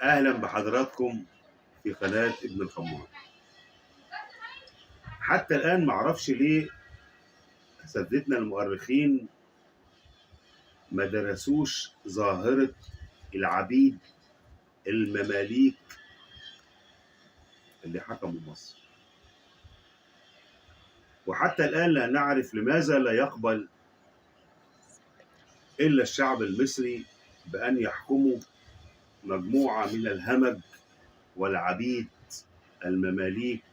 أهلا بحضراتكم في قناة ابن الخمار. حتى الآن معرفش ليه أساتذتنا المؤرخين ما درسوش ظاهرة العبيد المماليك اللي حكموا مصر، وحتى الآن لا نعرف لماذا لا يقبل إلا الشعب المصري بأن يحكموا مجموعة من الهمج والعبيد المماليك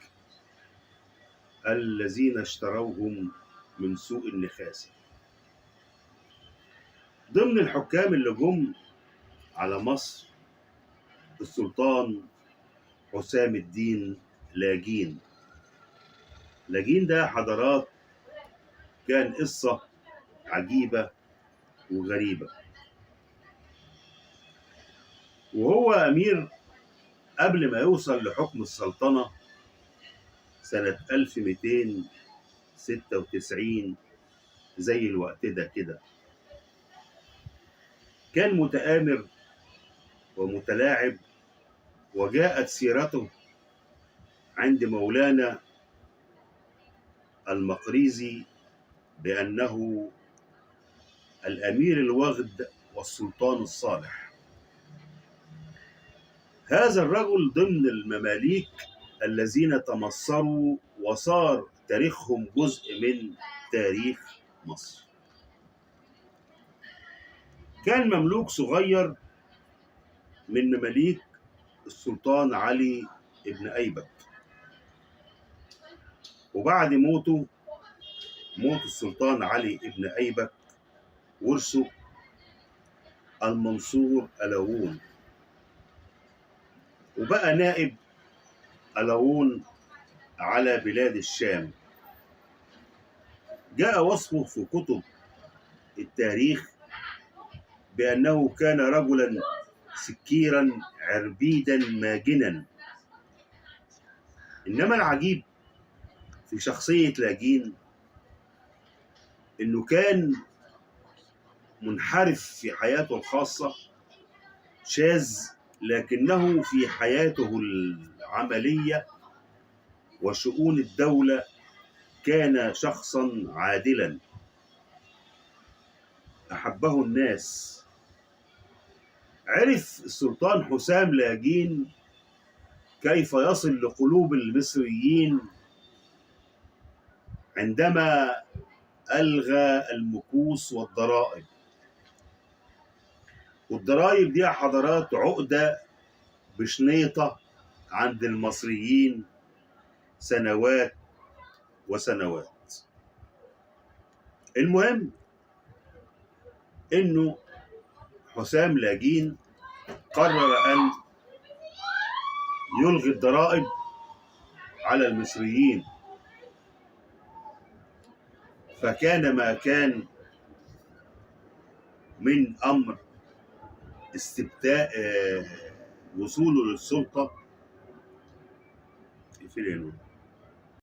الذين اشتروهم من سوق النخاسة. ضمن الحكام اللي جم على مصر السلطان حسام الدين لاجين. لاجين ده حضارات كان قصة عجيبة وغريبة، وهو أمير قبل ما يوصل لحكم السلطنة سنة 1296 زي الوقت ده كده. كان متآمر ومتلاعب، وجاءت سيرته عند مولانا المقريزي بأنه الأمير الوغد والسلطان الصالح. هذا الرجل ضمن المماليك الذين تمصروا وصار تاريخهم جزء من تاريخ مصر. كان مملوك صغير من مماليك السلطان علي ابن أيبك، وبعد موت السلطان علي ابن أيبك ورثه المنصور ألاوون، وبقى نائب ألاوون على بلاد الشام. جاء وصفه في كتب التاريخ بأنه كان رجلا سكيرا عربيدا ماجنا. إنما العجيب في شخصية لاجين إنه كان منحرف في حياته الخاصة، شاذ، لكنه في حياته العملية وشؤون الدولة كان شخصا عادلا أحبه الناس. عرف السلطان حسام لاجين كيف يصل لقلوب المصريين عندما ألغى المكوس والضرائب. والضرائب دي حضارات عقدة بشنيطة عند المصريين سنوات وسنوات. المهم إنه حسام لاجين قرر أن يلغي الضرائب على المصريين، فكان ما كان من أمر استبداء وصوله للسلطة